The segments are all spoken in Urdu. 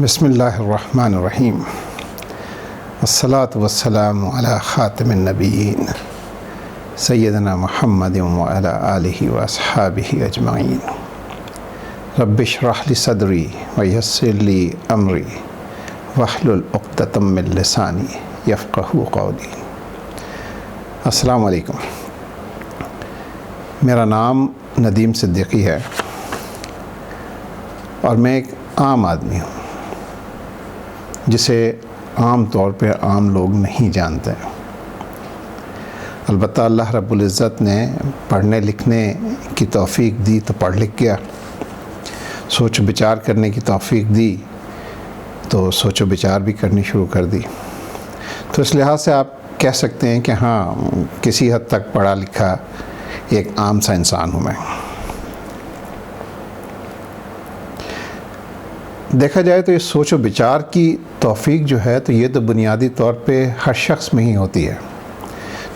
بسم اللہ الرحمن الرحیم والصلاة والسلام علی خاتم النبیین سیدنا محمد وعلی آلہ واصحابہ اجمعین رب اشرح لی صدری ویسر لی امری واحلل عقدۃ من لسانی یفقہوا قولی۔ السلام علیکم۔ میرا نام ندیم صدیقی ہے اور میں ایک عام آدمی ہوں جسے عام طور پہ عام لوگ نہیں جانتے۔ البتہ اللہ رب العزت نے پڑھنے لکھنے کی توفیق دی تو پڑھ لکھ گیا، سوچ و بچار کرنے کی توفیق دی تو سوچ و بچار بھی کرنی شروع کر دی۔ تو اس لحاظ سے آپ کہہ سکتے ہیں کہ ہاں کسی حد تک پڑھا لکھا ایک عام سا انسان ہوں میں۔ دیکھا جائے تو یہ سوچ و بچار کی توفیق جو ہے تو یہ تو بنیادی طور پہ ہر شخص میں ہی ہوتی ہے،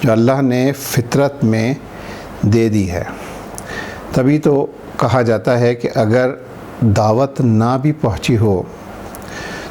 جو اللہ نے فطرت میں دے دی ہے۔ تبھی تو کہا جاتا ہے کہ اگر دعوت نہ بھی پہنچی ہو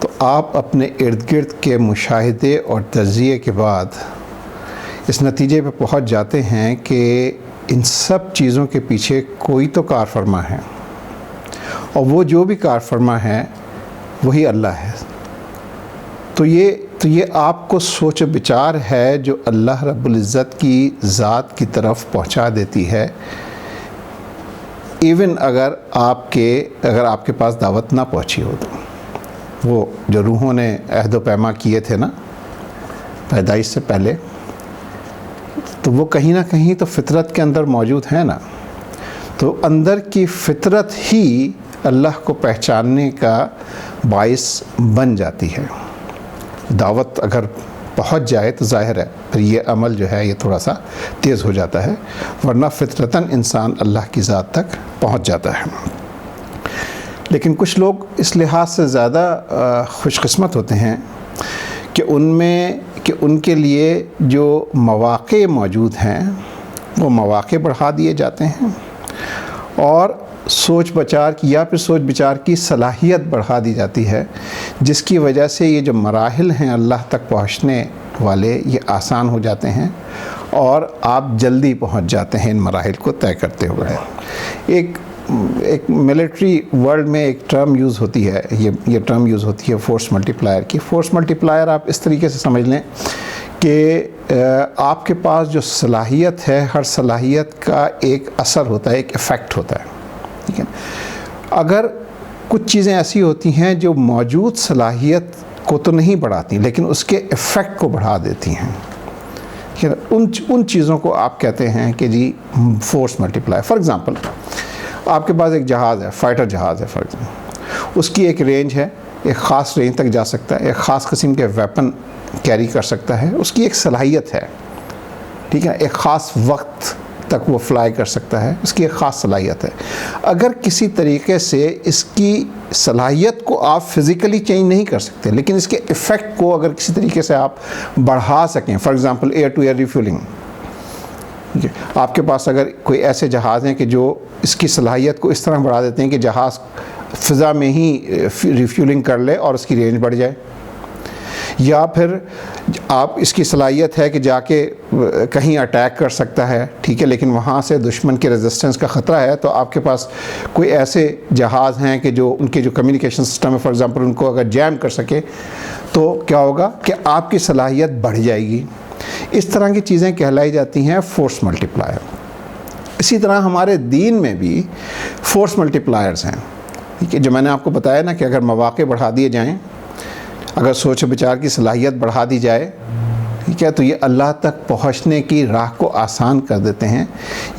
تو آپ اپنے ارد گرد کے مشاہدے اور تجزیے کے بعد اس نتیجے پہ پہنچ جاتے ہیں کہ ان سب چیزوں کے پیچھے کوئی تو کار فرما ہے، اور وہ جو بھی کار فرما ہے وہی اللہ ہے۔ تو یہ آپ کو سوچ و بچار ہے جو اللہ رب العزت کی ذات کی طرف پہنچا دیتی ہے، ایون اگر آپ کے پاس دعوت نہ پہنچی ہو تو۔ وہ جو روحوں نے عہد و پیما کیے تھے نا پیدائش سے پہلے، تو وہ کہیں نہ کہیں تو فطرت کے اندر موجود ہیں نا، تو اندر کی فطرت ہی اللہ کو پہچاننے کا باعث بن جاتی ہے۔ دعوت اگر پہنچ جائے تو ظاہر ہے پھر یہ عمل جو ہے یہ تھوڑا سا تیز ہو جاتا ہے، ورنہ فطرتاً انسان اللہ کی ذات تک پہنچ جاتا ہے۔ لیکن کچھ لوگ اس لحاظ سے زیادہ خوش قسمت ہوتے ہیں کہ ان کے لیے جو مواقع موجود ہیں وہ مواقع بڑھا دیے جاتے ہیں، اور سوچ بچار کی صلاحیت بڑھا دی جاتی ہے، جس کی وجہ سے یہ جو مراحل ہیں اللہ تک پہنچنے والے یہ آسان ہو جاتے ہیں اور آپ جلدی پہنچ جاتے ہیں ان مراحل کو طے کرتے ہوئے۔ ایک ملٹری ورلڈ میں ایک ٹرم یوز ہوتی ہے، یہ ٹرم یوز ہوتی ہے فورس ملٹی پلائر کی۔ فورس ملٹی پلائر آپ اس طریقے سے سمجھ لیں کہ آپ کے پاس جو صلاحیت ہے، ہر صلاحیت کا ایک اثر ہوتا ہے، ایک ایفیکٹ ہوتا ہے، ٹھیک ہے۔ اگر کچھ چیزیں ایسی ہوتی ہیں جو موجود صلاحیت کو تو نہیں بڑھاتی لیکن اس کے ایفیکٹ کو بڑھا دیتی ہیں، ان چیزوں کو آپ کہتے ہیں کہ جی فورس ملٹی پلائر۔ فار ایگزامپل آپ کے پاس ایک جہاز ہے، فائٹر جہاز ہے فار ایگزامپل، اس کی ایک رینج ہے، ایک خاص رینج تک جا سکتا ہے، ایک خاص قسم کے ویپن کیری کر سکتا ہے، اس کی ایک صلاحیت ہے، ٹھیک ہے، ایک خاص وقت تک وہ فلائی کر سکتا ہے، اس کی ایک خاص صلاحیت ہے۔ اگر کسی طریقے سے اس کی صلاحیت کو آپ فزیکلی چینج نہیں کر سکتے لیکن اس کے ایفیکٹ کو اگر کسی طریقے سے آپ بڑھا سکیں، for example air to air refuelling, آپ کے پاس اگر کوئی ایسے جہاز ہیں کہ جو اس کی صلاحیت کو اس طرح بڑھا دیتے ہیں کہ جہاز فضا میں ہی ریفیولنگ کر لے اور اس کی رینج بڑھ جائے، یا پھر آپ اس کی صلاحیت ہے کہ جا کے کہیں اٹیک کر سکتا ہے، ٹھیک ہے، لیکن وہاں سے دشمن کے ریزسٹنس کا خطرہ ہے، تو آپ کے پاس کوئی ایسے جہاز ہیں کہ جو ان کے جو کمیونیکیشن سسٹم ہے فار ایگزامپل ان کو اگر جیم کر سکے تو کیا ہوگا کہ آپ کی صلاحیت بڑھ جائے گی۔ اس طرح کی چیزیں کہلائی جاتی ہیں فورس ملٹی پلائر۔ اسی طرح ہمارے دین میں بھی فورس ملٹی پلائرز ہیں، ٹھیک ہے، جو میں نے آپ کو بتایا نا کہ اگر مواقع بڑھا دیے جائیں، اگر سوچ و بچار کی صلاحیت بڑھا دی جائے، ٹھیک ہے، تو یہ اللہ تک پہنچنے کی راہ کو آسان کر دیتے ہیں۔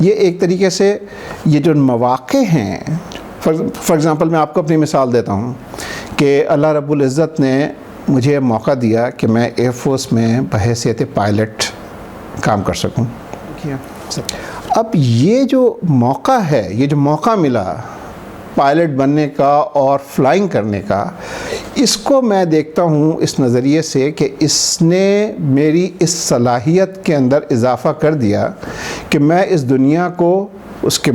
یہ ایک طریقے سے یہ جو مواقع ہیں، فار ایگزامپل میں آپ کو اپنی مثال دیتا ہوں کہ اللہ رب العزت نے مجھے موقع دیا کہ میں ایئر فورس میں بحیثیت پائلٹ کام کر سکوں۔ اب یہ جو موقع ہے، یہ جو موقع ملا پائلٹ بننے کا اور فلائنگ کرنے کا، اس کو میں دیکھتا ہوں اس نظریے سے کہ اس نے میری اس صلاحیت کے اندر اضافہ کر دیا کہ میں اس دنیا کو اس کے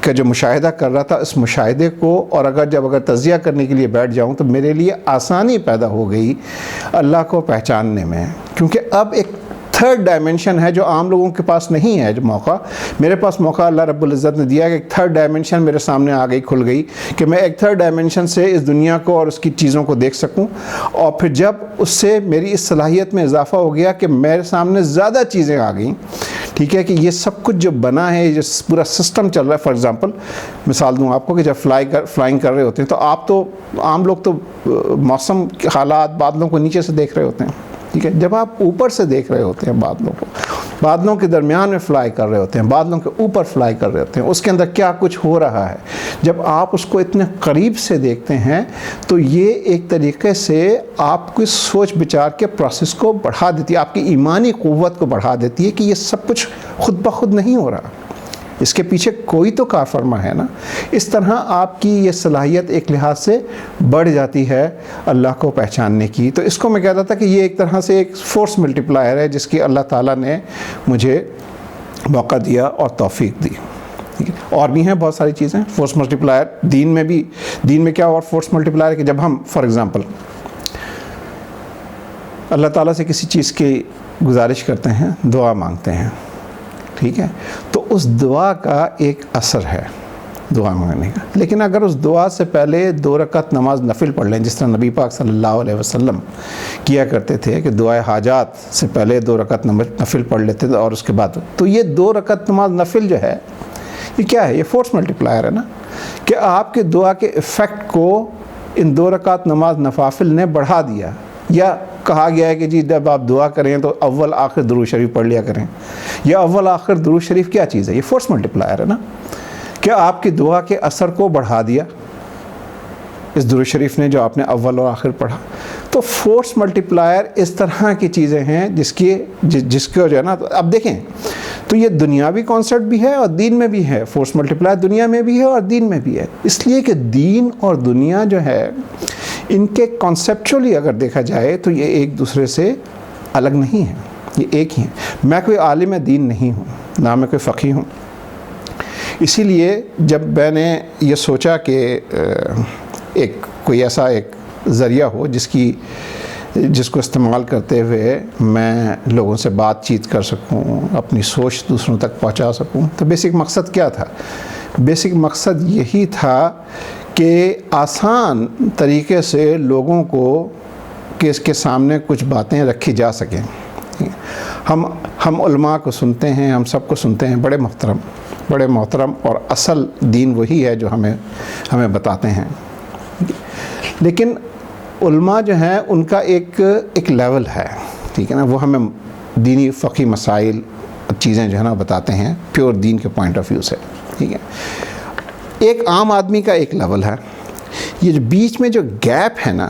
کا جو مشاہدہ کر رہا تھا، اس مشاہدے کو اور اگر تجزیہ کرنے کے لیے بیٹھ جاؤں تو میرے لیے آسانی پیدا ہو گئی اللہ کو پہچاننے میں، کیونکہ اب ایک تھرڈ ڈائمنشن ہے جو عام لوگوں کے پاس نہیں ہے. جو موقع میرے پاس موقع اللہ رب العزت نے دیا کہ ایک تھرڈ ڈائمنشن میرے سامنے آ گئی، کھل گئی، کہ میں ایک تھرڈ ڈائمنشن سے اس دنیا کو اور اس کی چیزوں کو دیکھ سکوں. اور پھر جب اس سے میری اس صلاحیت میں اضافہ ہو گیا کہ میرے سامنے زیادہ چیزیں آ گئیں، ٹھیک ہے، کہ یہ سب کچھ جو بنا ہے، جو پورا سسٹم چل رہا ہے. فار ایگزامپل مثال دوں آپ کو کہ جب فلائنگ کر رہے ہوتے ہیں تو آپ تو عام لوگ تو موسم کے حالات، بادلوں کو نیچے سے دیکھ رہے ہوتے ہیں، ٹھیک ہے. جب آپ اوپر سے دیکھ رہے ہوتے ہیں بادلوں کو، بادلوں کے درمیان میں فلائی کر رہے ہوتے ہیں، بادلوں کے اوپر فلائی کر رہے ہوتے ہیں، اس کے اندر کیا کچھ ہو رہا ہے، جب آپ اس کو اتنے قریب سے دیکھتے ہیں تو یہ ایک طریقے سے آپ کی سوچ بچار کے پروسیس کو بڑھا دیتی ہے، آپ کی ایمانی قوت کو بڑھا دیتی ہے کہ یہ سب کچھ خود بخود نہیں ہو رہا، اس کے پیچھے کوئی تو کار فرما ہے نا. اس طرح آپ کی یہ صلاحیت ایک لحاظ سے بڑھ جاتی ہے اللہ کو پہچاننے کی. تو اس کو میں کہتا تھا کہ یہ ایک طرح سے ایک فورس ملٹی پلائر ہے جس کی اللہ تعالیٰ نے مجھے موقع دیا اور توفیق دی. اور بھی ہیں بہت ساری چیزیں فورس ملٹی پلائر دین میں بھی. دین میں کیا اور فورس ملٹی پلائر ہے کہ جب ہم فار ایگزامپل اللہ تعالیٰ سے کسی چیز کی گزارش کرتے ہیں، دعا مانگتے ہیں، ٹھیک ہے، تو اس دعا کا ایک اثر ہے دعا مانگنے کا. لیکن اگر اس دعا سے پہلے 2 رکعت نماز نفل پڑھ لیں، جس طرح نبی پاک صلی اللہ علیہ وسلم کیا کرتے تھے کہ دعائے حاجات سے پہلے 2 رکعت نفل پڑھ لیتے تھے اور اس کے بعد، تو یہ 2 رکعت نماز نفل جو ہے یہ کیا ہے؟ یہ فورس ملٹی پلائر ہے نا، کہ آپ کے دعا کے ایفیکٹ کو ان 2 رکعت نماز نوافل نے بڑھا دیا. یا کہا گیا ہے کہ جی جب آپ دعا کریں تو اول آخر درود شریف پڑھ لیا کریں. یا اول آخر درود شریف کیا چیز ہے؟ یہ فورس ملٹی پلائر ہے نا، کہ آپ کی دعا کے اثر کو بڑھا دیا اس درود شریف نے جو آپ نے اول اور آخر پڑھا. تو فورس ملٹی پلائر اس طرح کی چیزیں ہیں جس کو جو ہے نا، اب دیکھیں تو یہ دنیاوی کانسیپٹ بھی ہے اور دین میں بھی ہے. فورس ملٹی پلائر دنیا میں بھی ہے اور دین میں بھی ہے، اس لیے کہ دین اور دنیا جو ہے ان کے کانسیپچولی اگر دیکھا جائے تو یہ ایک دوسرے سے الگ نہیں ہیں، یہ ایک ہی ہیں. میں کوئی عالم دین نہیں ہوں، نہ میں کوئی فقیہ ہوں. اسی لیے جب میں نے یہ سوچا کہ کوئی ایسا ایک ذریعہ ہو جس کو استعمال کرتے ہوئے میں لوگوں سے بات چیت کر سکوں، اپنی سوچ دوسروں تک پہنچا سکوں، تو بیسک مقصد کیا تھا؟ بیسک مقصد یہی تھا کہ آسان طریقے سے لوگوں کو کہ اس کے سامنے کچھ باتیں رکھی جا سکیں. ہم علماء کو سنتے ہیں، ہم سب کو سنتے ہیں، بڑے محترم اور اصل دین وہی ہے جو ہمیں بتاتے ہیں. لیکن علماء جو ہیں ان کا ایک لیول ہے، ٹھیک ہے نا، وہ ہمیں دینی فقہی مسائل چیزیں جو ہے نا بتاتے ہیں پیور دین کے پوائنٹ آف ویو سے، ٹھیک ہے. ایک عام آدمی کا ایک لیول ہے. یہ جو بیچ میں جو گیپ ہے نا،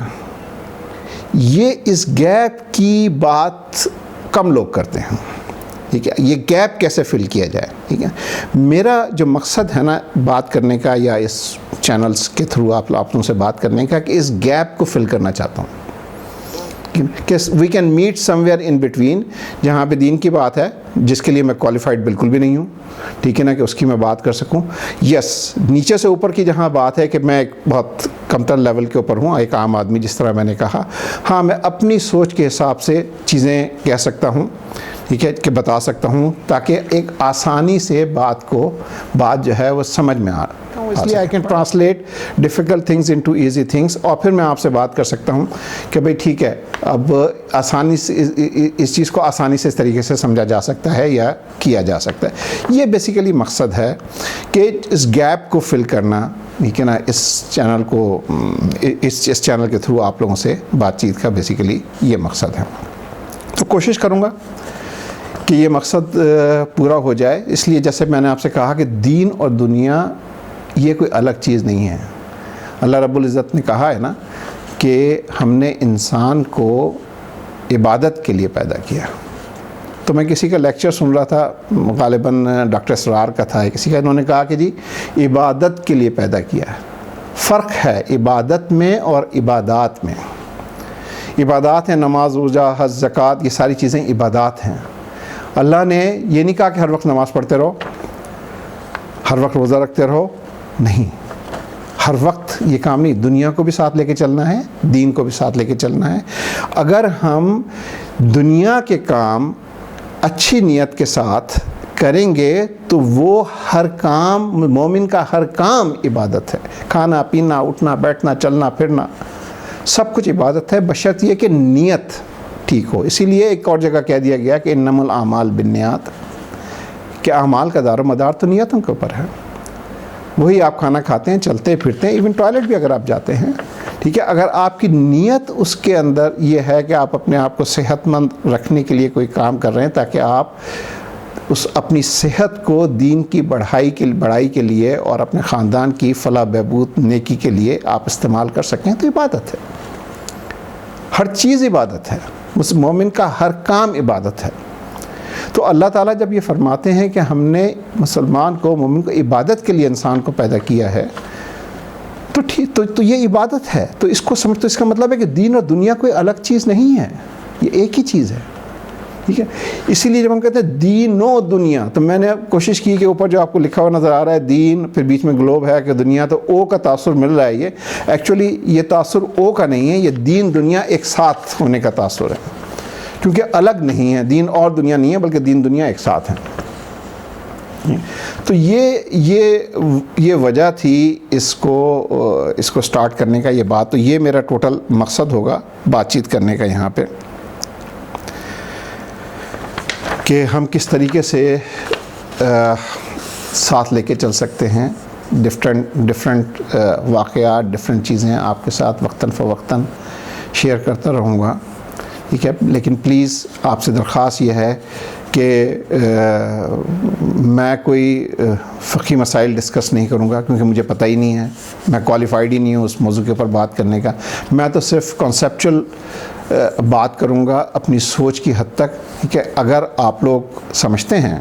اس گیپ کی بات کم لوگ کرتے ہیں، ٹھیک ہے. یہ گیپ کیسے فل کیا جائے، ٹھیک ہے. میرا جو مقصد ہے نا بات کرنے کا، یا اس چینلز کے تھرو آپ لوگوں سے بات کرنے کا، کہ اس گیپ کو فل کرنا چاہتا ہوں کہ we can meet somewhere in between. جہاں پہ دین کی بات ہے جس کے لیے میں کوالیفائڈ بالکل بھی نہیں ہوں، ٹھیک ہے نا، کہ اس کی میں بات کر سکوں. نیچے سے اوپر کی جہاں بات ہے کہ میں ایک بہت کمتر لیول کے اوپر ہوں، ایک عام آدمی جس طرح میں نے کہا، ہاں میں اپنی سوچ کے حساب سے چیزیں کہہ سکتا ہوں، ٹھیک ہے، کہ بتا سکتا ہوں تاکہ ایک آسانی سے بات جو ہے وہ سمجھ میں آ. اس لیے I can translate difficult things into easy things, اور پھر میں آپ سے بات کر سکتا ہوں کہ بھئی ٹھیک ہے، اب آسانی سے اس چیز کو آسانی سے اس طریقے سے سمجھا جا سکتا ہے یا کیا جا سکتا ہے. یہ بیسیکلی مقصد ہے کہ اس گیپ کو فل کرنا، ٹھیک ہے نا. اس چینل کے تھرو آپ لوگوں سے بات چیت کا بیسیکلی یہ مقصد ہے. تو کوشش کروں گا کہ یہ مقصد پورا ہو جائے. اس لیے جیسے میں نے آپ سے کہا کہ دین اور دنیا یہ کوئی الگ چیز نہیں ہے. اللہ رب العزت نے کہا ہے نا کہ ہم نے انسان کو عبادت کے لیے پیدا کیا. تو میں کسی کا لیکچر سن رہا تھا، غالباً ڈاکٹر اسرار کا تھا کسی کا، انہوں نے کہا کہ جی عبادت کے لیے پیدا کیا ہے. فرق ہے عبادت میں اور عبادات میں. عبادات ہیں نماز، روزہ، حج، زکوٰۃ، یہ ساری چیزیں عبادات ہیں. اللہ نے یہ نہیں کہا کہ ہر وقت نماز پڑھتے رہو، ہر وقت روزہ رکھتے رہو، نہیں، ہر وقت یہ کام نہیں، دنیا کو بھی ساتھ لے کے چلنا ہے، دین کو بھی ساتھ لے کے چلنا ہے۔ اگر ہم دنیا کے کام اچھی نیت کے ساتھ کریں گے تو وہ ہر کام، مومن کا ہر کام عبادت ہے، کھانا پینا اٹھنا بیٹھنا چلنا پھرنا سب کچھ عبادت ہے، بشرط یہ کہ نیت ٹھیک ہو۔ اسی لیے ایک اور جگہ کہہ دیا گیا کہ انما الاعمال بالنیات، کہ اعمال کا دار و مدار تو نیتوں کے اوپر ہے۔ وہی آپ کھانا کھاتے ہیں، چلتے پھرتے ہیں، ایون ٹوائلٹ بھی اگر آپ جاتے ہیں، ٹھیک ہے، اگر آپ کی نیت اس کے اندر یہ ہے کہ آپ اپنے آپ کو صحت مند رکھنے کے لیے کوئی کام کر رہے ہیں تاکہ آپ اس اپنی صحت کو دین کی بڑھائی کے لیے اور اپنے خاندان کی فلاح بہبود نیکی کے لیے آپ استعمال کر سکیں تو عبادت ہے، ہر چیز عبادت ہے، اس مومن کا ہر کام عبادت ہے۔ تو اللہ تعالیٰ جب یہ فرماتے ہیں کہ ہم نے مسلمان کو، مومن کو عبادت کے لیے انسان کو پیدا کیا ہے تو ٹھیک، تو یہ عبادت ہے، تو اس کو سمجھ، تو اس کا مطلب ہے کہ دین اور دنیا کوئی الگ چیز نہیں ہے، یہ ایک ہی چیز ہے، ٹھیک ہے۔ اسی لیے جب ہم کہتے ہیں دین و دنیا، تو میں نے کوشش کی کہ اوپر جو آپ کو لکھا ہوا نظر آ رہا ہے دین، پھر بیچ میں گلوب ہے کہ دنیا، تو او کا تاثر مل رہا ہے، یہ ایکچولی یہ تاثر او کا نہیں ہے، یہ دین دنیا ایک ساتھ ہونے کا تاثر ہے، کیونکہ الگ نہیں ہے، دین اور دنیا نہیں ہے بلکہ دین دنیا ایک ساتھ ہیں۔ تو یہ وجہ تھی اس کو سٹارٹ کرنے کا، یہ بات، تو یہ میرا ٹوٹل مقصد ہوگا بات چیت کرنے کا یہاں پہ، کہ ہم کس طریقے سے ساتھ لے کے چل سکتے ہیں، ڈفرینٹ واقعات، ڈفرینٹ چیزیں آپ کے ساتھ وقتاً فوقتاً شیئر کرتا رہوں گا، ٹھیک ہے۔ لیکن پلیز آپ سے درخواست یہ ہے کہ میں کوئی فقہی مسائل ڈسکس نہیں کروں گا، کیونکہ مجھے پتہ ہی نہیں ہے، میں کوالیفائڈ ہی نہیں ہوں اس موضوع کے اوپر بات کرنے کا۔ میں تو صرف کنسیپچل بات کروں گا اپنی سوچ کی حد تک، ٹھیک ہے۔ اگر آپ لوگ سمجھتے ہیں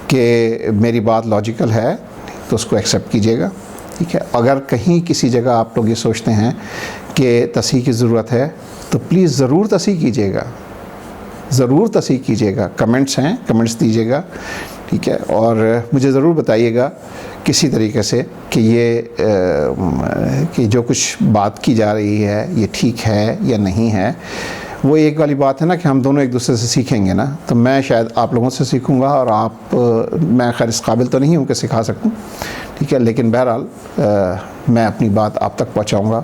کہ میری بات لاجیکل ہے تو اس کو ایکسیپٹ کیجیے گا، ٹھیک ہے۔ اگر کہیں کسی جگہ آپ لوگ یہ سوچتے ہیں کہ تصحیح کی ضرورت ہے تو پلیز ضرور تصحیح کیجیے گا، ضرور تصحیح کیجیے گا، کمنٹس ہیں، کمنٹس دیجیے گا، ٹھیک ہے۔ اور مجھے ضرور بتائیے گا کسی طریقے سے کہ جو کچھ بات کی جا رہی ہے یہ ٹھیک ہے یا نہیں ہے۔ وہ ایک والی بات ہے نا کہ ہم دونوں ایک دوسرے سے سیکھیں گے نا، تو میں شاید آپ لوگوں سے سیکھوں گا اور میں خیر اس قابل تو نہیں ہوں کہ سکھا سکوں، ٹھیک ہے، لیکن بہرحال میں اپنی بات آپ تک پہنچاؤں گا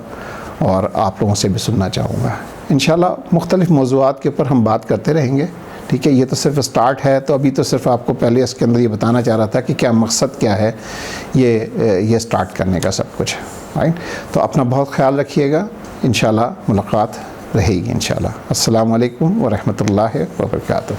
اور آپ لوگوں سے بھی سننا چاہوں گا۔ انشاءاللہ مختلف موضوعات کے اوپر ہم بات کرتے رہیں گے، ٹھیک ہے۔ یہ تو صرف سٹارٹ ہے، تو ابھی تو صرف آپ کو پہلے اس کے اندر یہ بتانا چاہ رہا تھا کہ کیا مقصد کیا ہے یہ سٹارٹ کرنے کا سب کچھ، رائٹ۔ تو اپنا بہت خیال رکھیے گا، انشاءاللہ ملاقات رہے گی انشاءاللہ۔ السلام علیکم ورحمۃ اللہ وبرکاتہ۔